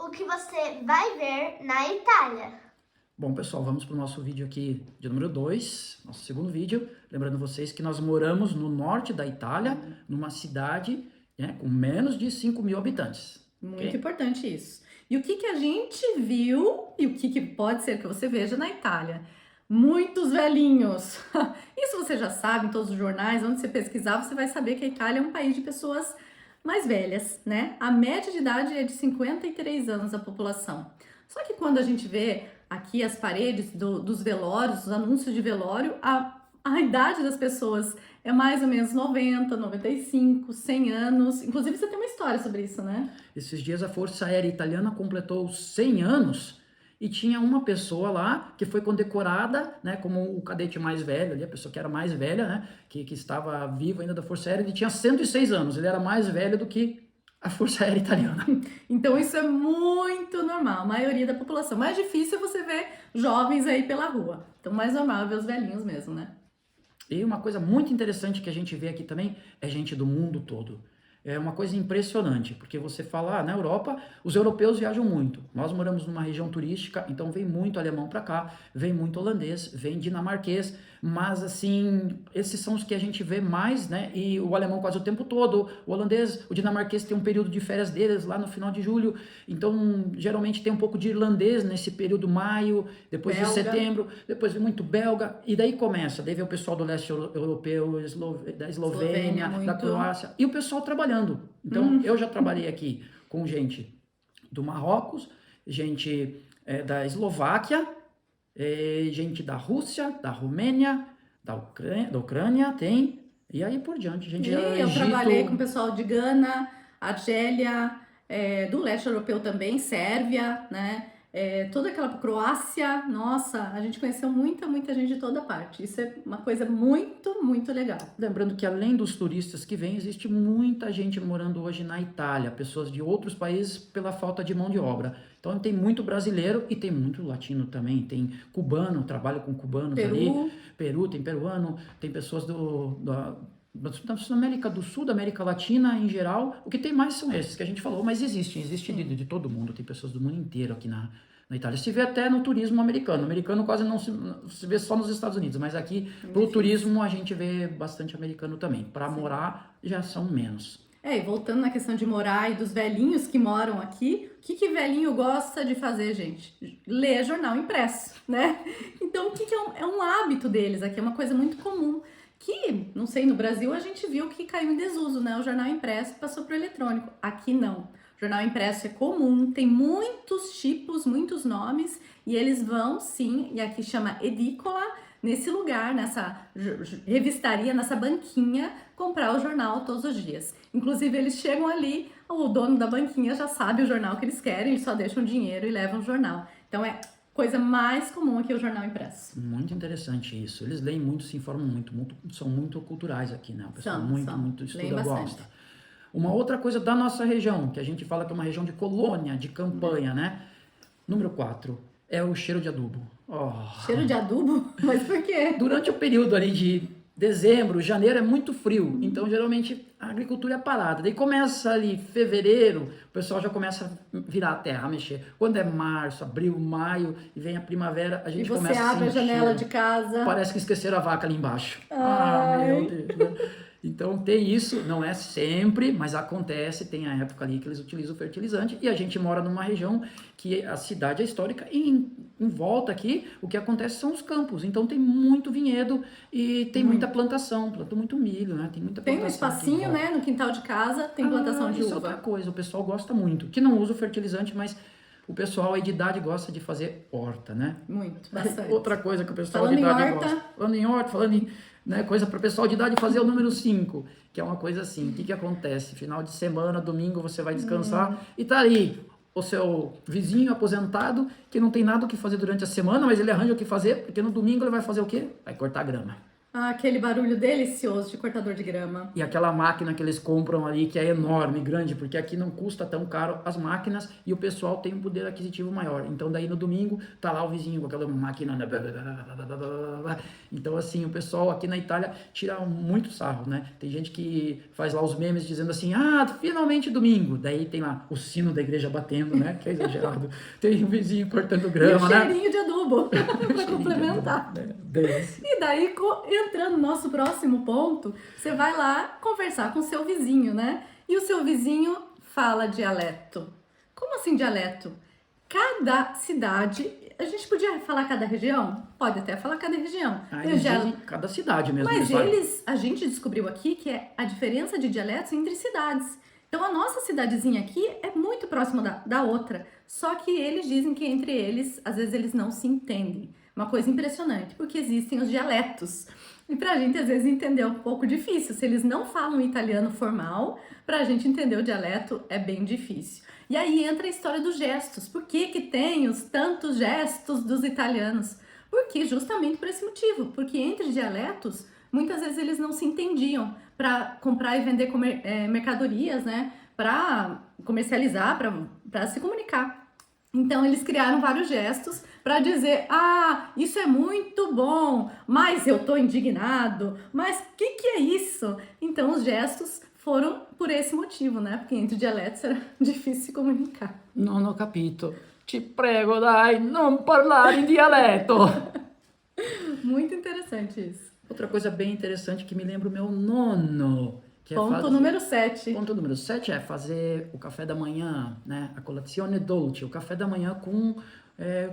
o que você vai ver na Itália. Bom, pessoal, vamos para o nosso vídeo aqui de número 2, nosso segundo vídeo. Lembrando vocês que nós moramos no norte da Itália, numa cidade, né, com menos de 5 mil habitantes. Muito importante isso. E o que a gente viu e o que pode ser que você veja na Itália? Muitos velhinhos. Isso você já sabe em todos os jornais, onde você pesquisar, você vai saber que a Itália é um país de pessoas mais velhas, né? A média de idade é de 53 anos a população. Só que quando a gente vê aqui as paredes dos velórios, os anúncios de velório, a idade das pessoas é mais ou menos 90, 95, 100 anos. Inclusive, você tem uma história sobre isso, né? Esses dias a Força Aérea Italiana completou 100 anos e tinha uma pessoa lá que foi condecorada, né, como o cadete mais velho, ali, a pessoa que era mais velha, né, que estava viva ainda da Força Aérea. Ele tinha 106 anos, ele era mais velho do que a Força Aérea Italiana. Então isso é muito normal, a maioria da população. Mais difícil é você ver jovens aí pela rua. Então mais normal é ver os velhinhos mesmo, né? E uma coisa muito interessante que a gente vê aqui também é gente do mundo todo. É uma coisa impressionante, porque você fala, na Europa, os europeus viajam muito. Nós moramos numa região turística, então vem muito alemão para cá, vem muito holandês, vem dinamarquês, mas assim, esses são os que a gente vê mais, né? E o alemão quase o tempo todo, o holandês, o dinamarquês tem um período de férias deles lá no final de julho, então geralmente tem um pouco de irlandês nesse período maio, depois belga. De setembro, depois vem muito belga, e daí começa, daí vem o pessoal do leste europeu, da Eslovênia, da Croácia, e o pessoal trabalhando. Então, eu já trabalhei aqui com gente do Marrocos, gente da Eslováquia, gente da Rússia, da Romênia, da Ucrânia tem, e aí por diante. Gente do eu Egito. trabalhei com o pessoal de Gana, Argélia, do leste europeu também, Sérvia, né? Toda aquela Croácia, nossa, a gente conheceu muita gente de toda parte. Isso é uma coisa muito legal. Lembrando que além dos turistas que vêm, existe muita gente morando hoje na Itália, pessoas de outros países pela falta de mão de obra. Então tem muito brasileiro e tem muito latino também, tem cubano, trabalho com cubanos ali, Peru, tem peruano, tem pessoas da América do Sul, da América Latina em geral. O que tem mais são esses que a gente falou, mas existe de todo mundo, tem pessoas do mundo inteiro aqui na Itália. Se vê até no turismo americano. O americano quase não se vê só nos Estados Unidos, mas aqui pro turismo a gente vê bastante americano também. Para morar já são menos. E voltando na questão de morar e dos velhinhos que moram aqui, o que velhinho gosta de fazer, gente? Ler jornal impresso, né? Então, o que é um hábito deles aqui? É uma coisa muito comum. Que, não sei, no Brasil a gente viu que caiu em desuso, né? O jornal impresso passou para o eletrônico. Aqui não. O jornal impresso é comum, tem muitos tipos, muitos nomes, e eles vão, sim, e aqui chama edícola, nesse lugar, nessa revistaria, nessa banquinha, comprar o jornal todos os dias. Inclusive, eles chegam ali, o dono da banquinha já sabe o jornal que eles querem, eles só deixam o dinheiro e levam o jornal. Então, é coisa mais comum aqui o jornal impresso. Muito interessante isso. Eles leem muito, se informam muito são muito culturais aqui, né? O pessoal muito estuda, gosta. Uma outra coisa da nossa região, que a gente fala que é uma região de colônia, de campanha, né? Número 4, é o cheiro de adubo. Cheiro de adubo? Mas por quê? Durante o período ali de dezembro, janeiro é muito frio, então geralmente a agricultura é parada. Daí começa ali fevereiro, o pessoal já começa a virar a terra, a mexer. Quando é março, abril, maio e vem a primavera, a gente começa a sentir. E você abre a janela de casa. Parece que esqueceram a vaca ali embaixo. Meu Deus, né? Então tem isso, não é sempre, mas acontece, tem a época ali que eles utilizam o fertilizante e a gente mora numa região que a cidade é histórica e em volta aqui o que acontece são os campos, então tem muito vinhedo e tem muita plantação, plantam muito milho, né? Tem muita plantação. Tem um espacinho, né, no quintal de casa, tem plantação de uva. Isso é outra coisa, o pessoal gosta muito, que não usa o fertilizante, mas o pessoal aí de idade gosta de fazer horta, né? Muito, bastante. Outra coisa que o pessoal de idade gosta. Falando em horta, falando em coisa para o pessoal de idade fazer o número 5, que é uma coisa assim, o que acontece? Final de semana, domingo, você vai descansar e tá ali o seu vizinho aposentado, que não tem nada o que fazer durante a semana, mas ele arranja o que fazer, porque no domingo ele vai fazer o quê? Vai cortar grama. Aquele barulho delicioso de cortador de grama. E aquela máquina que eles compram ali, que é enorme, grande, porque aqui não custa tão caro as máquinas e o pessoal tem um poder aquisitivo maior. Então daí no domingo tá lá o vizinho com aquela máquina. Então assim, o pessoal aqui na Itália tira muito sarro, né? Tem gente que faz lá os memes dizendo assim, finalmente domingo. Daí tem lá o sino da igreja batendo, né? Que é exagerado. Tem o vizinho cortando grama, e né? cheirinho de adubo para complementar. E daí, entrando no nosso próximo ponto, você vai lá conversar com o seu vizinho, né? E o seu vizinho fala dialeto. Como assim dialeto? Cada cidade, a gente podia falar cada região? Pode até falar cada região. Eles dizem cada cidade mesmo. Mas a gente descobriu aqui que é a diferença de dialetos entre cidades. Então a nossa cidadezinha aqui é muito próxima da outra. Só que eles dizem que entre eles, às vezes eles não se entendem. Uma coisa impressionante, porque existem os dialetos. E pra gente, às vezes, entender é um pouco difícil. Se eles não falam italiano formal, pra gente entender o dialeto é bem difícil. E aí entra a história dos gestos. Por que que tem os tantos gestos dos italianos? Porque justamente por esse motivo. Porque entre dialetos, muitas vezes eles não se entendiam para comprar e vender mercadorias, né? Para comercializar, para se comunicar. Então, eles criaram vários gestos para dizer, isso é muito bom, mas eu tô indignado, mas o que é isso? Então, os gestos foram por esse motivo, né? Porque entre dialetos era difícil se comunicar. Non ho capito. Ti prego, dai, non parlare in dialetto. Muito interessante isso. Outra coisa bem interessante que me lembra o meu nono. Que Ponto número 7. Ponto número 7 é fazer o café da manhã, né? A colazione dolce, o café da manhã com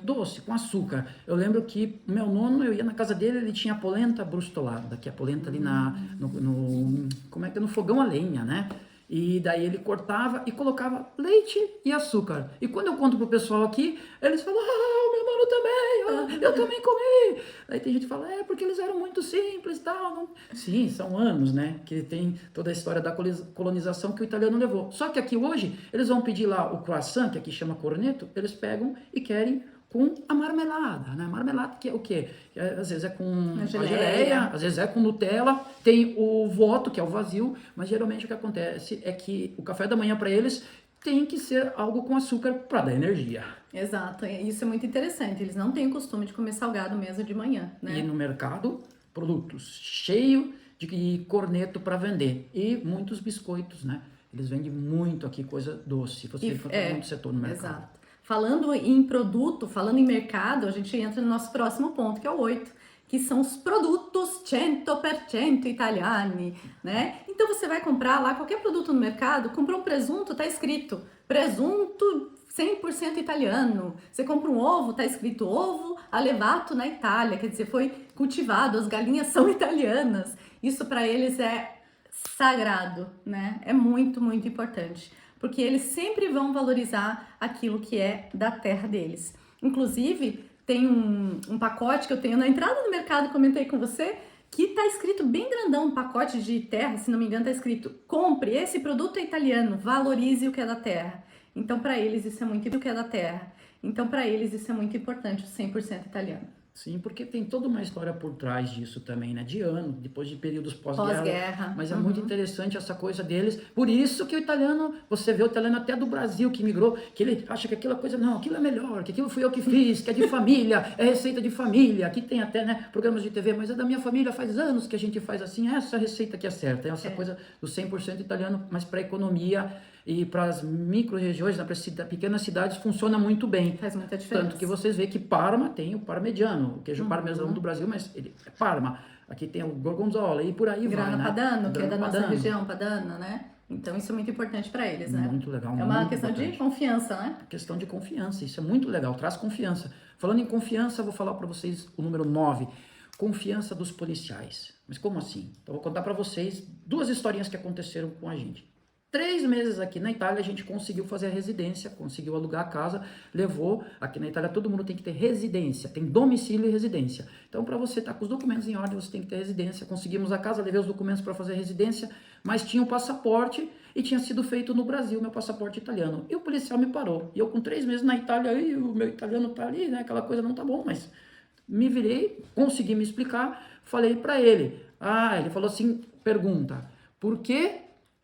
doce, com açúcar. Eu lembro que o meu nono, eu ia na casa dele, ele tinha a polenta brustolada, que é a polenta ali no fogão a lenha, né? E daí ele cortava e colocava leite e açúcar. E quando eu conto pro pessoal aqui, eles falam, o meu nono também, eu também comi. Aí tem gente que fala, porque eles eram muito simples e tal. Não... Sim, são anos, né? Que tem toda a história da colonização que o italiano levou. Só que aqui hoje, eles vão pedir lá o croissant, que aqui chama corneto, eles pegam e querem com a marmelada, né? Marmelada que é o quê? Às vezes é com a geleia, às vezes é com Nutella, tem o voto, que é o vazio, mas geralmente o que acontece é que o café da manhã para eles tem que ser algo com açúcar para dar energia. Exato, isso é muito interessante, eles não têm o costume de comer salgado mesmo de manhã, né? E no mercado, produtos cheios de corneto para vender e muitos biscoitos, né? Eles vendem muito aqui coisa doce, você for muito setor no mercado. Exato. Falando em produto, falando em mercado, a gente entra no nosso próximo ponto, que é o 8, que são os produtos 100% italiani, né? Então você vai comprar lá qualquer produto no mercado, comprou um presunto, tá escrito presunto 100% italiano. Você compra um ovo, tá escrito ovo allevato na Itália, quer dizer, foi cultivado, as galinhas são italianas. Isso para eles é sagrado, né? É muito, muito importante. Porque eles sempre vão valorizar aquilo que é da terra deles. Inclusive, tem um pacote que eu tenho na entrada do mercado, comentei com você, que tá escrito bem grandão, um pacote de terra, se não me engano, tá escrito: compre, esse produto é italiano, valorize o que é da terra. Então, para eles, isso é muito importante, o que é da terra. Então, para eles, isso é muito importante, o 100% italiano. Sim, porque tem toda uma história por trás disso também, né? De ano, depois de períodos pós-guerra. Mas é muito interessante essa coisa deles. Por isso que o italiano, você vê o italiano até do Brasil que migrou, que ele acha que aquela coisa, não, aquilo é melhor, que aquilo fui eu que fiz, que é de família, é receita de família. Aqui tem até, né, programas de TV, mas é da minha família, faz anos que a gente faz assim, essa receita que é certa. Essa coisa do 100% italiano, mas para a economia e para as micro-regiões, para pequenas cidades, funciona muito bem. Faz muita diferença. Tanto que vocês veem que Parma tem o parmegiano, o queijo parmesão do Brasil, mas ele é Parma. Aqui tem o gorgonzola e por aí Grana vai, Padano, né? que é da nossa região, Padana, né? Então isso é muito importante para eles, né? Muito legal. É uma questão de confiança, né? Questão de confiança, isso é muito legal, traz confiança. Falando em confiança, eu vou falar para vocês o número 9, confiança dos policiais. Mas como assim? Então, eu vou contar para vocês 2 historinhas que aconteceram com a gente. 3 meses aqui na Itália, a gente conseguiu fazer a residência, conseguiu alugar a casa, levou, aqui na Itália todo mundo tem que ter residência, tem domicílio e residência. Então, para você estar com os documentos em ordem, você tem que ter residência. Conseguimos a casa, levei os documentos para fazer a residência, mas tinha o passaporte e tinha sido feito no Brasil, meu passaporte italiano. E o policial me parou. E eu com 3 meses na Itália, e o meu italiano tá ali, né? Aquela coisa não tá bom, mas me virei, consegui me explicar, falei para ele. Ah, ele falou assim, pergunta, por que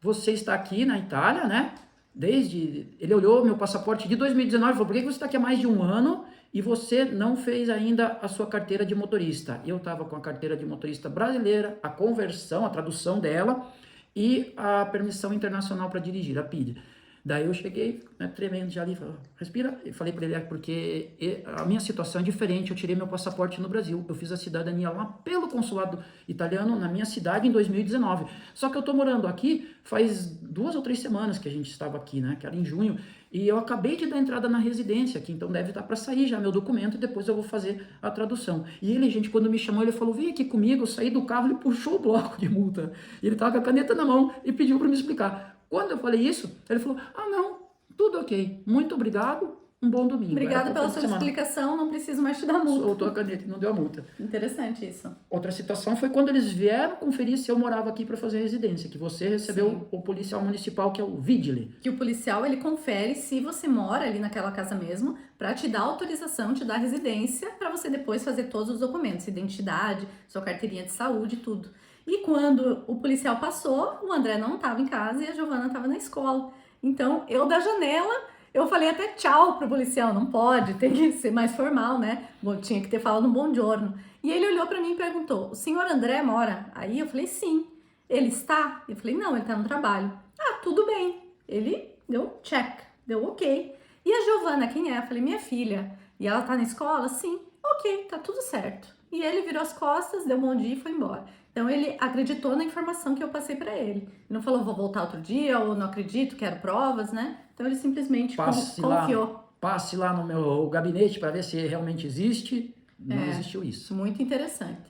você está aqui na Itália, né? Ele olhou meu passaporte de 2019 e falou, por que você está aqui há mais de um ano e você não fez ainda a sua carteira de motorista? Eu estava com a carteira de motorista brasileira, a conversão, a tradução dela e a permissão internacional para dirigir, a PID. Daí eu cheguei, né, tremendo já ali, falei, respira, e falei para ele, porque a minha situação é diferente, eu tirei meu passaporte no Brasil, eu fiz a cidadania lá pelo consulado italiano na minha cidade em 2019, só que eu tô morando aqui faz 2 ou 3 semanas que a gente estava aqui, né, que era em junho, e eu acabei de dar entrada na residência aqui, então deve estar para sair já meu documento e depois eu vou fazer a tradução. E ele, gente, quando me chamou, ele falou, vem aqui comigo, eu saí do carro, ele puxou o bloco de multa, ele tava com a caneta na mão e pediu para me explicar. Quando eu falei isso, ele falou, ah não, tudo ok, muito obrigado, um bom domingo. Obrigada pela sua explicação, não preciso mais te dar multa. Soltou a caneta e não deu a multa. Interessante isso. Outra situação foi quando eles vieram conferir se eu morava aqui para fazer residência, que você recebeu o policial municipal, que é o Vigile. Que o policial, ele confere se você mora ali naquela casa mesmo, para te dar autorização, te dar residência, para você depois fazer todos os documentos, identidade, sua carteirinha de saúde, tudo. E quando o policial passou, o André não estava em casa e a Giovana estava na escola. Então, eu da janela, eu falei até tchau pro policial, não pode, tem que ser mais formal, né? Tinha que ter falado um bom giorno. E ele olhou para mim e perguntou, o senhor André mora aí? Eu falei, sim. Ele está? Eu falei, não, ele está no trabalho. Ah, tudo bem. Ele deu check, deu ok. E a Giovana, quem é? Eu falei, minha filha. E ela tá na escola? Sim. Ok, tá tudo certo. E ele virou as costas, deu um bom dia e foi embora. Então ele acreditou na informação que eu passei para ele. Ele não falou, vou voltar outro dia, ou não acredito, quero provas, né? Então ele simplesmente confiou. Passe lá no meu gabinete para ver se realmente existe. Não existiu isso. Muito interessante.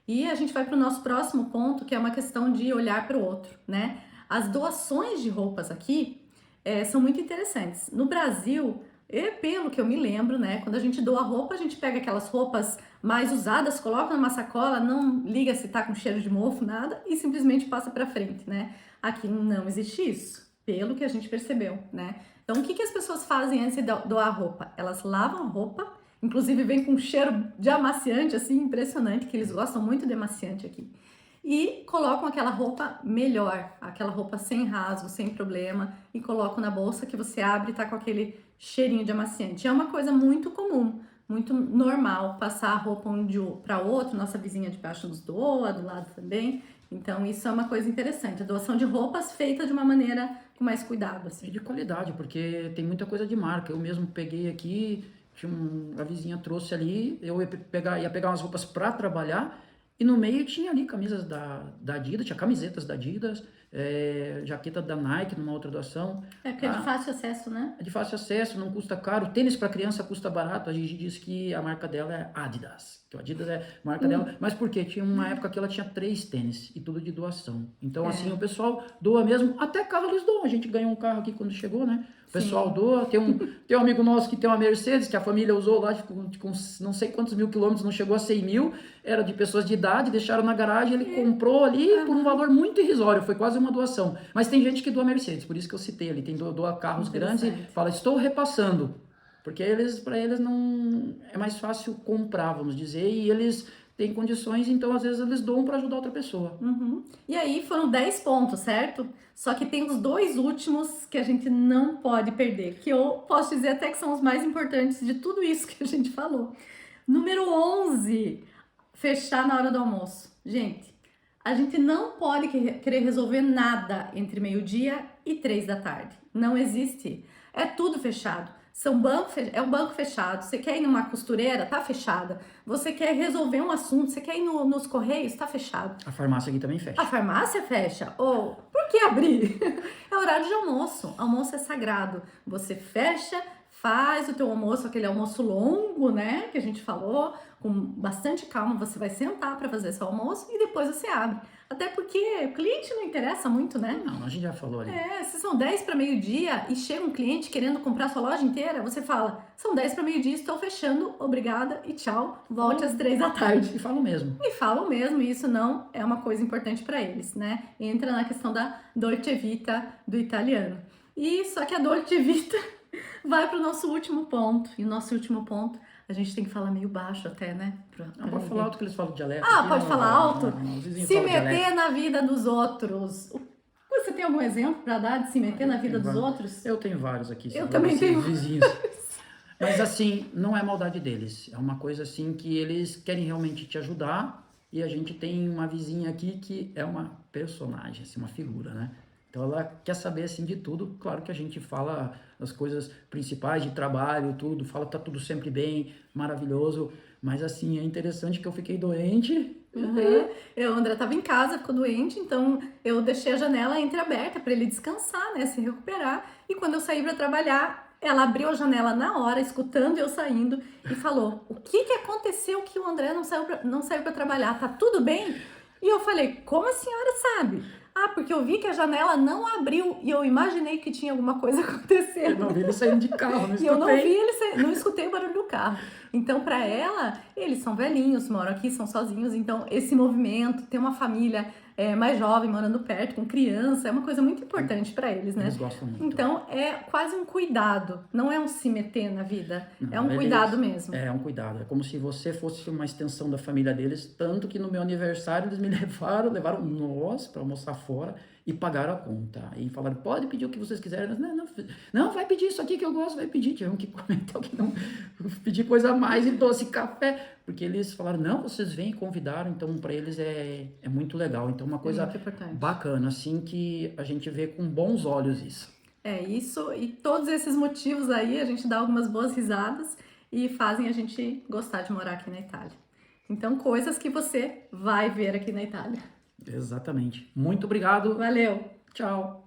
E a gente vai para o nosso próximo ponto, que é uma questão de olhar para o outro, né? As doações de roupas aqui são muito interessantes. No Brasil, pelo que eu me lembro, né? Quando a gente doa roupa, a gente pega aquelas roupas mais usadas, coloca numa sacola, não liga se tá com cheiro de mofo, nada, e simplesmente passa para frente, né? Aqui não existe isso, pelo que a gente percebeu, né? Então, o que as pessoas fazem antes de doar roupa? Elas lavam a roupa, inclusive vem com um cheiro de amaciante, assim, impressionante, que eles gostam muito de amaciante aqui. E colocam aquela roupa melhor, aquela roupa sem rasgo, sem problema, e colocam na bolsa que você abre e tá com aquele cheirinho de amaciante. É uma coisa muito comum, muito normal, passar a roupa um para outro, nossa vizinha de baixo nos doa, do lado também. Então isso é uma coisa interessante, a doação de roupas feita de uma maneira com mais cuidado. Assim. E de qualidade, porque tem muita coisa de marca. Eu mesmo peguei aqui, a vizinha trouxe ali, eu ia pegar umas roupas para trabalhar, e no meio tinha ali camisas da Adidas, tinha camisetas da Adidas, jaqueta da Nike numa outra doação. Porque é de fácil acesso, né? É de fácil acesso, não custa caro. Tênis para criança custa barato. A Gigi diz que a marca dela é Adidas. Que o Adidas é a marca dela. Mas por quê? Tinha uma época que ela tinha 3 tênis e tudo de doação. Então, assim, o pessoal doa mesmo. Até carro eles doam. A gente ganhou um carro aqui quando chegou, né? O pessoal doa. Tem um amigo nosso que tem uma Mercedes, que a família usou lá, com não sei quantos mil quilômetros, não chegou a 100 mil. Era de pessoas de idade, deixaram na garagem. Ele comprou ali por um valor muito irrisório. Foi quase uma doação. Mas tem gente que doa Mercedes, por isso que eu citei ali. Tem doa carros grandes e fala, estou repassando. Porque para eles não é mais fácil comprar, vamos dizer, e eles têm condições, então às vezes eles doam para ajudar outra pessoa. Uhum. E aí foram 10 pontos, certo? Só que tem os 2 últimos que a gente não pode perder, que eu posso dizer até que são os mais importantes de tudo isso que a gente falou. Número 11, fechar na hora do almoço. Gente, a gente não pode querer resolver nada entre meio-dia e 3 da tarde. Não existe. É tudo fechado. É um banco fechado. Você quer ir numa costureira? Tá fechada. Você quer resolver um assunto? Você quer ir nos correios? Tá fechado. A farmácia aqui também fecha. A farmácia fecha? Ou por que abrir? É horário de almoço. Almoço é sagrado. Você fecha, faz o teu almoço, aquele almoço longo, né? Que a gente falou, com bastante calma. Você vai sentar para fazer seu almoço e depois você abre. Até porque o cliente não interessa muito, né? Não, a gente já falou ali. Se são 10 para meio-dia e chega um cliente querendo comprar sua loja inteira, você fala, são 10 para meio-dia, estou fechando, obrigada e tchau, volte às 3 da tarde. E falam mesmo. E falam mesmo, e isso não é uma coisa importante para eles, né? Entra na questão da Dolce Vita do italiano. E só que a Dolce Vita vai para o nosso último ponto. E o nosso último ponto, A gente tem que falar meio baixo até, né? Não, pode falar alto que eles falam dialeto. Ah, aqui, pode não, falar não, alto? não, os vizinhos Se falam dialeto. meter na vida dos outros. Você tem algum exemplo para dar de se meter na vida dos outros? Eu tenho vários aqui. Eu também tenho. Vizinhos. Mas assim, não é maldade deles. É uma coisa assim que eles querem realmente te ajudar. E a gente tem uma vizinha aqui que é uma personagem, assim, uma figura, né? Então ela quer saber assim de tudo. Claro que a gente fala as coisas principais de trabalho, tudo, fala que tá tudo sempre bem, maravilhoso. Mas assim, é interessante que eu fiquei doente. O André estava em casa, ficou doente, então eu deixei a janela entreaberta para ele descansar, né, se recuperar. E quando eu saí para trabalhar, ela abriu a janela na hora, escutando eu saindo, e falou: o que aconteceu que o André não saiu para trabalhar? Tá tudo bem? E eu falei: como a senhora sabe? Ah, porque eu vi que a janela não abriu e eu imaginei que tinha alguma coisa acontecendo. Eu não vi ele saindo de carro, não E eu não vi escutei. ele, não escutei o barulho do carro. Então, para ela, eles são velhinhos, moram aqui, são sozinhos. Então, esse movimento, ter uma família mais jovem morando perto, com criança, é uma coisa muito importante para eles, né? Eles gostam muito. Então, é quase um cuidado, não é um se meter na vida, Não, é um cuidado mesmo. É um cuidado. É como se você fosse uma extensão da família deles. Tanto que no meu aniversário eles me levaram nós para almoçar fora e pagaram a conta. E falaram: pode pedir o que vocês quiserem. Não, vai pedir isso aqui que eu gosto, vai pedir. Tiveram que comentar que não pedir coisa a mais e doce, café. Porque eles falaram: não, vocês vêm e convidaram. Então, para eles é muito legal. Então, uma coisa muito importante. bacana, assim, que a gente vê com bons olhos isso. É isso, e todos esses motivos aí, a gente dá algumas boas risadas e fazem a gente gostar de morar aqui na Itália. Então, coisas que você vai ver aqui na Itália. Exatamente. Muito obrigado. Valeu! Tchau.